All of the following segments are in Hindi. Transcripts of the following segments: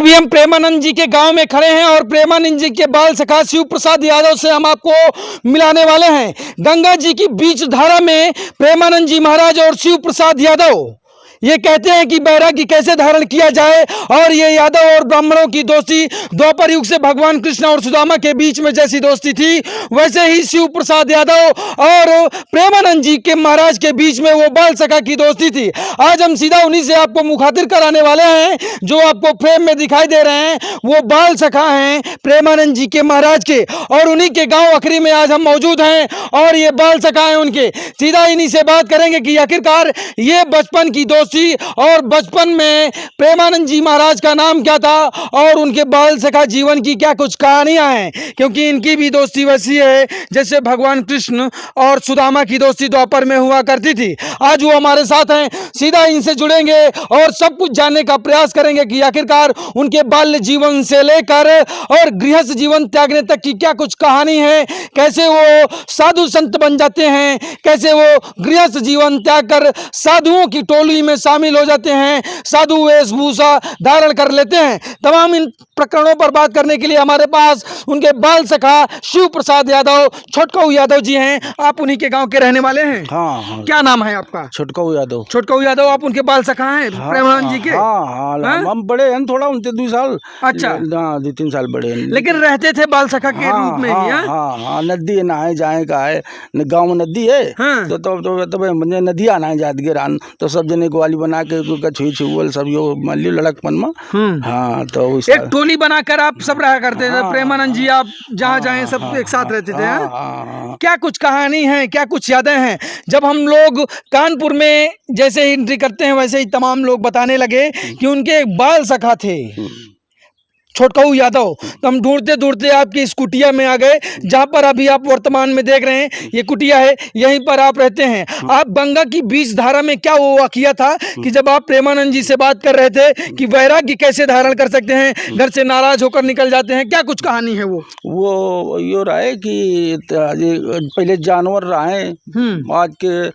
अभी हम प्रेमानंद जी के गांव में खड़े हैं और प्रेमानंद जी के बाल सखा शिव प्रसाद यादव से हम आपको मिलाने वाले हैं। गंगा जी की बीच धारा में प्रेमानंद जी महाराज और शिव प्रसाद यादव ये कहते हैं कि बैरागी कैसे धारण किया जाए, और ये यादव और ब्राह्मणों की दोस्ती द्वापर युग से भगवान कृष्ण और सुदामा के बीच में जैसी दोस्ती थी, वैसे ही शिव प्रसाद यादव और प्रेमानंद जी के महाराज के बीच में वो बाल सखा की दोस्ती थी। आज हम सीधा उन्हीं से आपको मुखातिब कराने वाले हैं। जो आपको फ्रेम में दिखाई दे रहे हैं वो बाल सखा हैं प्रेमानंद जी के महाराज के, और उन्हीं के गांव अखरी में आज हम मौजूद हैं और ये बाल सखा हैं उनके। सीधा इन्हीं से बात करेंगे कि आखिरकार ये बचपन की दोस्ती और बचपन में प्रेमानंद जी महाराज का नाम क्या था और उनके बाल सखा जीवन की क्या कुछ कहानियां हैं, क्योंकि इनकी भी दोस्ती वैसी है जैसे भगवान कृष्ण और सुदामा की दोस्ती द्वापर में हुआ करती थी। आज वो हमारे साथ हैं, सीधा इनसे जुड़ेंगे और सब कुछ जानने का प्रयास करेंगे कि आखिरकार उनके बाल्य जीवन से लेकर और गृहस्थ जीवन त्यागने तक की क्या कुछ कहानी है, कैसे वो साधु संत बन जाते हैं, कैसे वो गृहस्थ जीवन त्याग कर साधुओं की टोली में शामिल हो जाते हैं, साधु वेशभूषा धारण कर लेते हैं। तमाम इन प्रकरणों पर बात करने के लिए हमारे पास उनके बाल सखा शिव प्रसाद यादव छोटकाऊ यादव जी हैं। आप उन्हीं के गांव के रहने वाले हैं? हाँ। क्या नाम है आपका? छोटकाऊ यादव। छोटकाऊ यादव, आप उनके बाल सखा हैं प्रेमानंद जी के? हाँ, हम बड़े हैं थोड़ा, उनसे 2 साल। अच्छा, 2-3 साल बड़े हैं, लेकिन रहते थे बाल सखा के रूप में ही? हाँ, नदी नहाए जाए का है, गाँव में नदी है। तो मुझे नदी नहाए जात गिरान, तो सब जने ग्वाली बना के छुई छुअल सब यो मान लियो लड़कपन में। हाँ, तो एक टोली बनाकर आप सब रहा करते थे। प्रेमानंद जी आप जहाँ जाए सब एक साथ रहते थे। क्या कुछ कहानी है, क्या कुछ यादें हैं? जब हम लोग कानपुर में जैसे ही एंट्री करते हैं वैसे ही तमाम लोग बताने लगे कि उनके एक बाल सखा थे छोटकाऊ यादव। तो हम ढूंढते ढूंढते आपकी इस कुटिया में आ गए जहाँ पर अभी आप वर्तमान में देख रहे हैं, ये कुटिया है, यहीं पर आप रहते हैं। आप गंगा की बीच धारा में क्या वो वाकया था कि जब आप प्रेमानंद जी से बात कर रहे थे कि वैराग्य कैसे धारण कर सकते हैं, घर से नाराज होकर निकल जाते हैं, क्या कुछ कहानी है वो यो रहा है कि पहले जानवर रहे आज के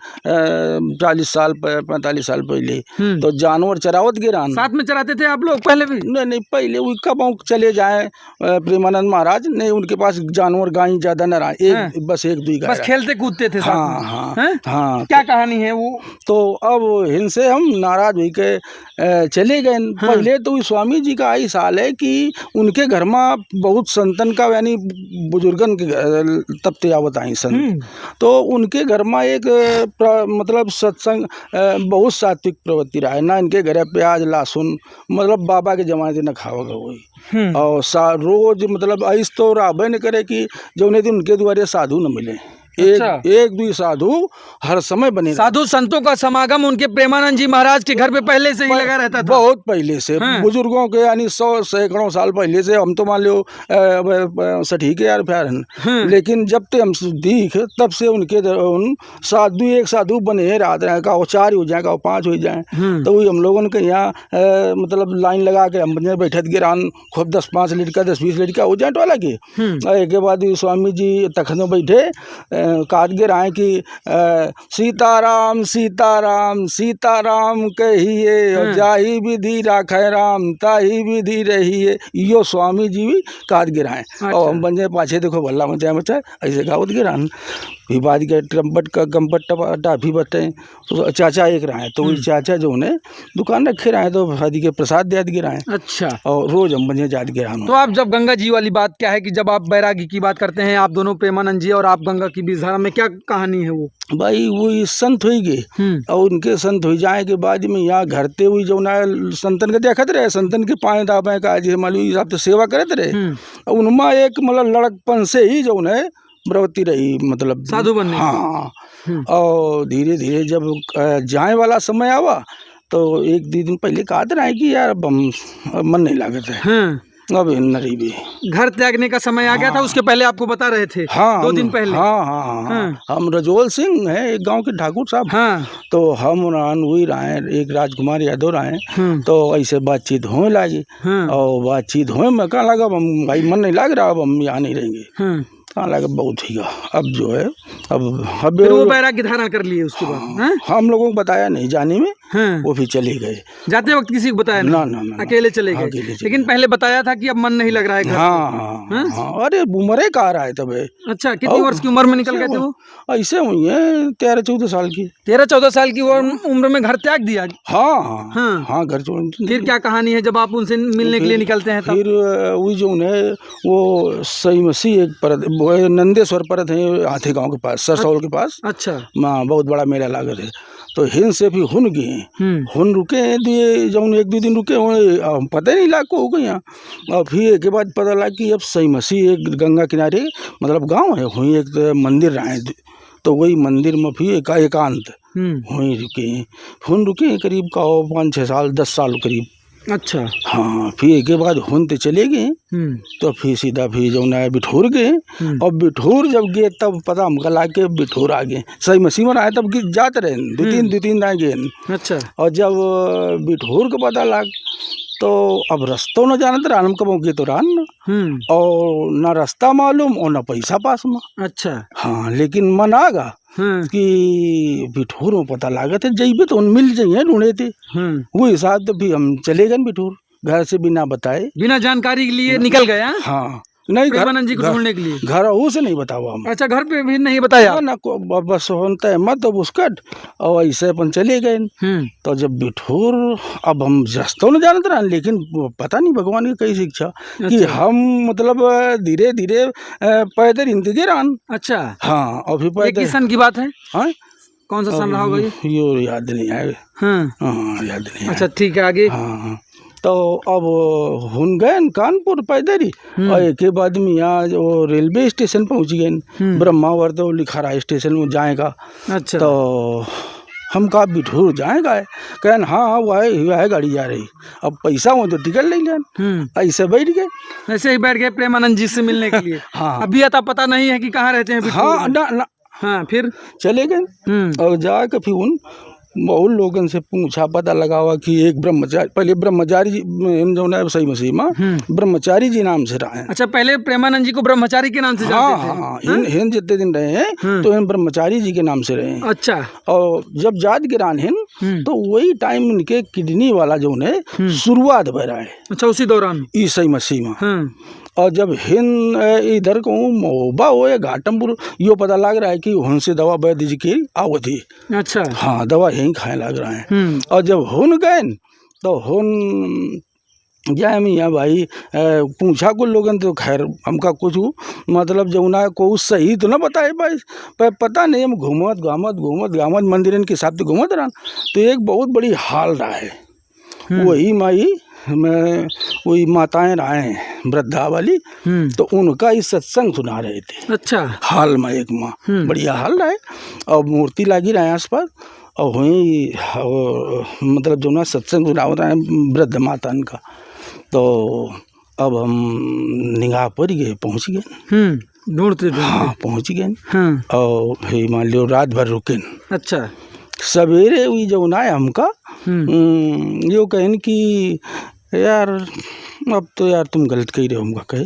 40 साल 45 साल पहले, तो जानवर चरावत गिरान। साथ में चराते थे आप लोग पहले भी? नहीं, पहले कब चले जाए प्रेमानंद महाराज ने, उनके पास जानवर गाय ज्यादा न रहा, बस 1-2 गाय, बस खेलते कूदते थे साथ में। हाँ। क्या कहानी है वो? तो अब इनसे हम नाराज हुई के चले गए। पहले तो स्वामी जी का आई साल है कि उनके घर में बहुत संतन का यानी बुजुर्गन के तब ते आवत आई संत, तो उनके घर में एक मतलब सत्संग बहुत सात्विक प्रवृत्ति रहा है ना। इनके घर प्याज लहसुन मतलब बाबा के जमाने से न खाओगे वही, और रोज मतलब ऐस तो राबे न करे कि जो दिन उनके द्वारे साधु न मिले। एक 2 साधु हर समय बने। साधु संतों का समागम उनके प्रेमानंद जी महाराज के घर पे पहले से ही लगा रहता था? बहुत पहले से, बुजुर्गों के यानी 100 सैकड़ों साल पहले से। हम तो मान लो 60 यार प्यार हैं, लेकिन जब ते हम दीख तब से उनके साधु एक साधु बने रात रहे का 4 हो जाए का 5 हो जाए, तो वही हम लोगों के यहाँ मतलब लाइन लगा के हम बैठत गिरान खूब 10-5 लीटर का 10-20 लीटर का हो जाए टोला के। एक बाद स्वामी जी तखत में बैठे कादगिर आए कि सीताराम सीताराम सीताराम कहिए, जाही विधि राखे राम ताही विधि रहिए, यो स्वामी जी भी कादगिर आए। और हम बन जाए पाछे देखो भल्ला मचाए मचाए ऐसे गावत गिरान भी बाद के ट्रम्पट का गम्पट टाफी बटे। तो चाचा एक रहा है, तो वही चाचा जो ने दुकान रखे रहे तो शादी के प्रसाद दे गिराए। अच्छा, और रोज हम बने जात गिरा। तो आप जब गंगा जी वाली बात क्या है कि जब आप बैरागी की बात करते हैं, आप दोनों प्रेमानंद जी और आप गंगा की बीच धारा में, क्या कहानी है वो? भाई वो संत हो गए और उनके संत हो जाए के बाद में यहाँ घरते हुई जो ना संतन के देखते रहे, संतन के पाए दापे का जी मालूम हिसाब से सेवा करते रहे। उनमें एक मतलब लड़कपन से ही जो है प्रवृत्ति रही, मतलब साधु बनने। हाँ, और धीरे धीरे जब जाए वाला समय आवा तो 1-2 दिन पहले कहा रहे कि यार अब मन नहीं लागत है, अब नरी भी घर त्यागने का समय आ गया था। उसके पहले आपको बता रहे थे? हाँ, 2 दिन पहले। हाँ। हम रजोल सिंह है एक गांव के ठाकुर साहब। तो हम वही रहे, एक राजकुमार यादव रहे, तो ऐसे बातचीत होने लगी और बातचीत होने में कहा लगा हम भाई मन नहीं लग रहा, अब हम यहाँ नहीं रहेंगे। कहाँ लगा बहुत ही अब जो है अब फिर वो वैराग्य धारण कर लिए उसके बाद, हैं? हम लोगों को बताया नहीं जाने में, हाँ। वो भी चले गए। जाते वक्त किसी को बताया नहीं? ना अकेले चले हाँ, गए। अकेले चले लेकिन पहले बताया था कि अब मन नहीं लग रहा है घर पे। हाँ, अरे उम्र कहाँ रहा है तब। अच्छा, कितनी वर्ष की उम्र में निकल गए थे वो? ऐसे हुई है 13-14 साल की। 13-14 साल की उम्र में घर त्याग दिया? हाँ, घर छोड़। फिर क्या कहानी है जब आप उनसे मिलने के लिए निकलते हैं तब? फिर वही जो उन्हें वो सही मसीह एक परत नंदेश्वर परत है हाथी गांव के पास, सरसौल के पास। अच्छा। बहुत बड़ा मेला लागत है। तो हिन से भी हुन गए, हुन रुके हैं तो ये जब 1-2 दिन रुके पता ही नहीं लाग को हो गई यहाँ। और फिर एक के बाद पता लगा कि अब सही मसीह एक गंगा किनारे मतलब गांव है, वहीं एक मंदिर रहा है, तो वही मंदिर में फिर एकांत वहीं रुके करीब का 5-6 साल 10 साल करीब। अच्छा। हाँ, फिर एक के बाद हुनते चले गए, तो फिर सीधा फिर जो है बिठूर गए। और बिठूर जब गए तब पता हमका ला के बिठूर आ गए, सही मसीह में आए तब जाते रहे 2-3 आ गए। अच्छा। और जब बिठूर का पता लग तो अब रास्तों न जानते रान कब गए तो रान और ना रास्ता मालूम और ना पैसा पास में। अच्छा। हाँ, लेकिन मन आगा कि बिठूर में पता लागत है जइबे तो मिल जाइए ढूंढे थे। वो हिसाब तो भी हम चले गए बिठूर, घर से बिना बताए, बिना जानकारी के लिए निकल गए। हाँ, नहीं प्रेमानंद जी को ढूंढने के लिए घर से नहीं बतावा हम। अच्छा, घर पे भी नहीं बताया ना बस होता है मत अब उसकट और ऐसे अपन चले गए। तो जब बिठूर अब हम रास्तों न जानते रहे, लेकिन पता नहीं भगवान की कई शिक्षा कि हम मतलब धीरे धीरे पैदल इंतजे रहन। अच्छा। हाँ, और फिर पैदल। किस सन की बात है? हाँ, कौन सा सन रहा होगा ये याद नहीं आए। हाँ, याद नहीं। अच्छा, ठीक है, आगे। हाँ, तो अब हुन गए कानपुर पैदल ही, और एक के बाद में यहाँ जो रेलवे स्टेशन पहुँच गए, ब्रह्मावर तो लिखा रहा स्टेशन में जाएगा। अच्छा। तो हम कहा बिठूर जाएगा, कहन हाँ वह है गाड़ी जा रही, अब पैसा हो तो टिकट ले लें। ऐसे बैठ गए, ऐसे ही बैठ गए प्रेमानंद जी से मिलने के लिए। हाँ, अभी आता पता नहीं है कि कहाँ रहते हैं। हाँ ना। हाँ, फिर चले गए और जाकर फिर उन बहुत लोगों से पूछा, पता लगा हुआ कि एक ब्रह्मचारी, पहले ब्रह्मचारी जो है सही मसीह में ब्रह्मचारी जी नाम से रहा है। अच्छा, पहले प्रेमानंद जी को ब्रह्मचारी के नाम से जानते थे? हाँ, हिन जितने दिन रहे हैं तो इन ब्रह्मचारी जी के नाम से रहे हैं। अच्छा। और जब जात गिरान हिन तो वही टाइम इनके किडनी वाला जो है शुरुआत हो रहा है। अच्छा, उसी दौरान ईसाई मसीह में। और जब हिन इधर को मोहबा हो या घाटमपुर यो पता लग रहा है कि उनसे दवा वैद्य जी की आवत थी। अच्छा। हाँ, दवा यहीं खाने लग रहा है। और जब हुन गए तो हुन क्या मियाँ भाई पूछा कुछ लोगों तो खैर हमका कुछ मतलब जो ना को सही तो ना बताए भाई, पर पता नहीं, हम घूमत मंदिर के हिसाब से घूमत रहा, तो एक बहुत बड़ी हाल रहा है। वही माई में वही माताएं रहे हैं वृद्धा वाली, तो उनका ही सत्संग सुना रहे थे। अच्छा। हाल में एक माँ बढ़िया हाल रहा है और मूर्ति लगी रहे आसपास, और वही मतलब जो ना सत्संग सुना होता है वृद्ध माता का। तो अब हम निगाह पर गए, पहुँच गए ढूंढते। हाँ, पहुँच गए और फिर मान लो रात भर रुके। अच्छा। सवेरे हुई जो ना हमका यो कहन कि यार अब तो यार तुम गलत कही रहे होगा, कहे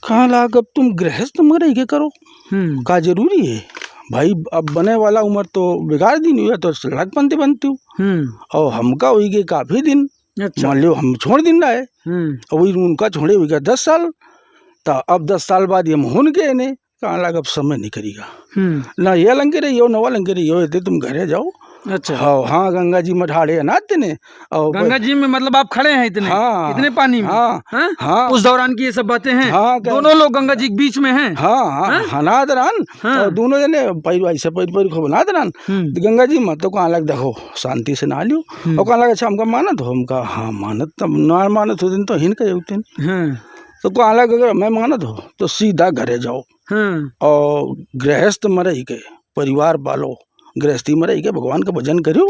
कहाँ लाग अब तुम गृहस्थ में रह के करो, का जरूरी है भाई, अब बने वाला उम्र तो बिगाड़ दी नहीं हुआ तो सड़क बनती हूँ, और हमका हुई गए काफी दिन। अच्छा। मान लो हम छोड़ दिन रहे और वही उनका छोड़े हुई गया 10 साल, तो अब 10 साल बाद हम हुन गए ने कहाँ लगा अब समय नहीं करेगा ना, ये लंगे रही हो नवा लंगे रही हो, तुम घरे जाओ। अच्छा। हाँ, गंगा जी में ठाड़े अनाथ ने, और गंगा जी में मतलब आप खड़े हैं इतने? हाँ, इतने पानी में। हाँ, उस दौरान की ये सब बातें हैं। हाँ, दोनों लोग गंगा जी के बीच में हैं। हाँ, अनाथ रहन और दोनों जने पैर ऐसे पैर खूब अनाथ रहन। गंगा जी में तो कहाँ लग देखो शांति से नहा लियो, और कहाँ लगा अच्छा हमका मानत हो, हमका हाँ मानत, तब ना मानत हो दिन तो हिन का उठते, तो कहाँ लग अगर मैं मानत हो तो सीधा घरे जाओ और गृहस्थ में रह के परिवार पालो, गृहस्थी में रह के भगवान का भजन करो,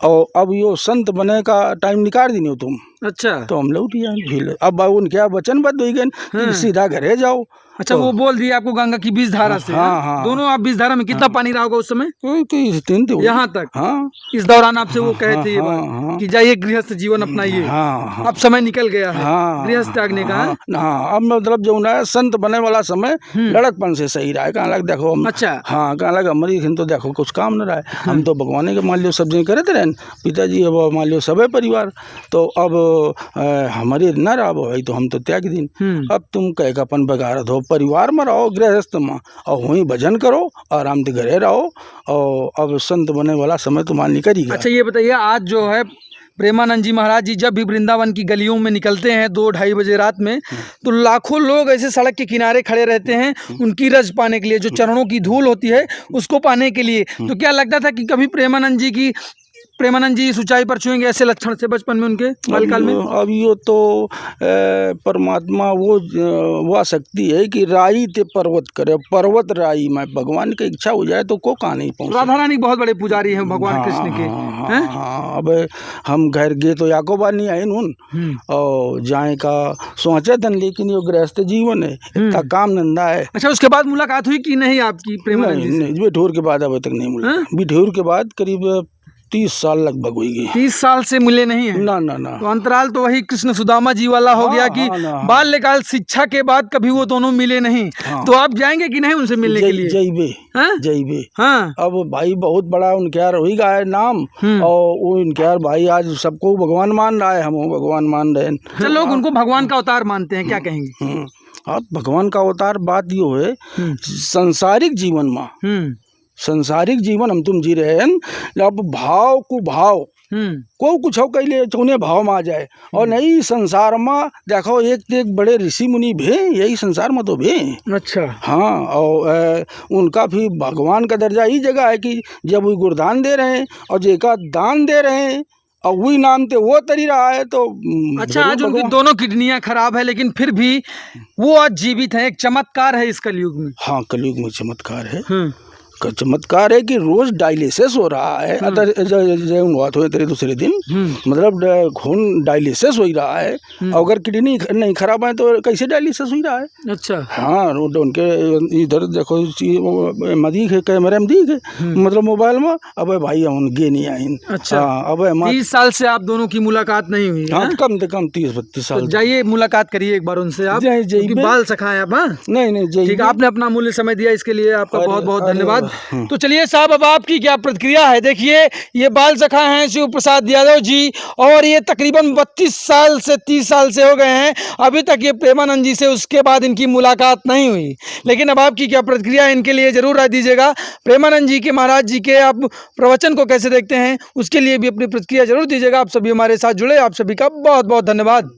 और अब यो संत बने का टाइम निकाल दी तुम। अच्छा तो हम लौट गए। अब उनके वचन बद हो गए कि सीधा घरे जाओ। अच्छा, वो बोल दिया आपको गंगा की बीच धारा से? हाँ, हाँ। दोनों आप बीच धारा में कितना पानी रहा होगा उस समय? कोई 3 थे यहाँ तक? हाँ। इस दौरान आपसे वो कहे थे ये हाँ, बात हाँ। कि जाइए गृहस्थ जीवन अपनाइए। हाँ, अब समय निकल गया है हाँ, गृहस्थ त्यागने का। हाँ, हाँ। अब मतलब जो ना संत बने वाला समय लड़कपन से सही रहा है। कहाँ लग देखो हम, अच्छा। हाँ, कहाँ लग हमारी तो देखो कुछ काम न रहा है। हम तो भगवान के मान लियो सब जन करे थे पिताजी, अब मान लियो सब परिवार, तो अब हमारे न रहा भाई, तो हम तो त्याग दिन। अब तुम कह के अपन बगार दो, परिवार में रहो गृहस्थ में, और वहीं भजन करो, आराम से घरे रहो, और अब संत बने वाला समय तुम्हारा निकल ही गया। अच्छा, ये बताइए, आज जो है प्रेमानंद जी महाराज जी जब भी वृंदावन की गलियों में निकलते हैं 2-2:30 बजे रात में, तो लाखों लोग ऐसे सड़क के किनारे खड़े रहते हैं उनकी रज पाने के लिए, जो चरणों की धूल होती है उसको पाने के लिए। तो क्या लगता था कि कभी प्रेमानंद जी इस ऊंचाई पर छुएंगे? ऐसे लक्षण से बचपन में उनके बालकाल में? अब ये तो परमात्मा वो शक्ति है कि राई ते पर्वत करे, पर्वत राई में भगवान की इच्छा हो जाए तो को कहाँ नहीं पहुँच। राधा रानी बहुत बड़े पुजारी हैं भगवान कृष्ण के। हाँ, अब हम घर गए तो याकोबा नहीं आए नून, और जाए का सोचे तन, लेकिन ये गृहस्थ जीवन है, इतना काम धंधा है। अच्छा, उसके बाद मुलाकात हुई कि नहीं आपकी प्रेमानंद जी से? नहीं, बिठूर के बाद अभी तक नहीं मिला। बिठूर के बाद करीब 30 साल लगभग हुई गई। 30 साल से मिले नहीं है? ना ना ना। तो अंतराल तो वही कृष्ण सुदामा जी वाला हो गया कि बाल्यकाल शिक्षा के बाद कभी वो दोनों मिले नहीं। तो आप जाएंगे कि नहीं उनसे मिलने के लिए? जइबे। हाँ। अब भाई बहुत बड़ा उनके यार वही का है नाम, और वो उनके यार भाई आज सबको भगवान मान रहा है, हम भगवान मान रहे हैं। चल, लोग उनको भगवान का अवतार मानते हैं, क्या कहेंगे? अब भगवान का अवतार बात यो है, संसारिक जीवन में, संसारिक जीवन हम तुम जी रहे हैं, अब भाव को भाव को कुछ हो कैले चौने भाव में आ जाए, और नहीं संसार में देखो एक बड़े ऋषि मुनि भे, यही संसार में तो भे। अच्छा। हाँ, और उनका भी भगवान का दर्जा ही जगह है कि जब वो गुरदान दे रहे हैं और जेका दान दे रहे हैं और वही नाम ते वो तरी रहा है, तो अच्छा, आज उनकी दोनों किडनियां खराब है लेकिन फिर भी वो आज जीवित है, एक चमत्कार है इस कलयुग में। हाँ, कलयुग में चमत्कार है। चमत्कार है कि रोज डायलिसिस हो रहा है। बात हुए तेरे दूसरे दिन, मतलब खून डायलिसिस हो रहा है, अगर किडनी नहीं खराब है तो कैसे डायलिसिस हो रहा है? अच्छा। हाँ, उनके इधर देखो मदी है, कैमरे में दिख है, मतलब मोबाइल में। अब भाई हम गे नहीं आए। अच्छा। अब 30 साल से आप दोनों की मुलाकात नहीं हुई? हाँ, कम से कम 30-32 साल। जाइए मुलाकात करिए एक बार उनसे आप, बाल सखाए आप। नहीं, ठीक है, आपने अपना मूल्य समय दिया, इसके लिए आपका बहुत बहुत धन्यवाद। तो चलिए साहब, अब आपकी क्या प्रतिक्रिया है? देखिए, ये बाल सखा हैं शिव प्रसाद यादव जी, और ये तकरीबन 32 साल से 30 साल से हो गए हैं, अभी तक ये प्रेमानंद जी से उसके बाद इनकी मुलाकात नहीं हुई। लेकिन अब आपकी क्या प्रतिक्रिया है, इनके लिए जरूर राय दीजिएगा। प्रेमानंद जी के, महाराज जी के आप प्रवचन को कैसे देखते हैं, उसके लिए भी अपनी प्रतिक्रिया जरूर दीजिएगा। आप सभी हमारे साथ जुड़े, आप सभी का बहुत बहुत धन्यवाद।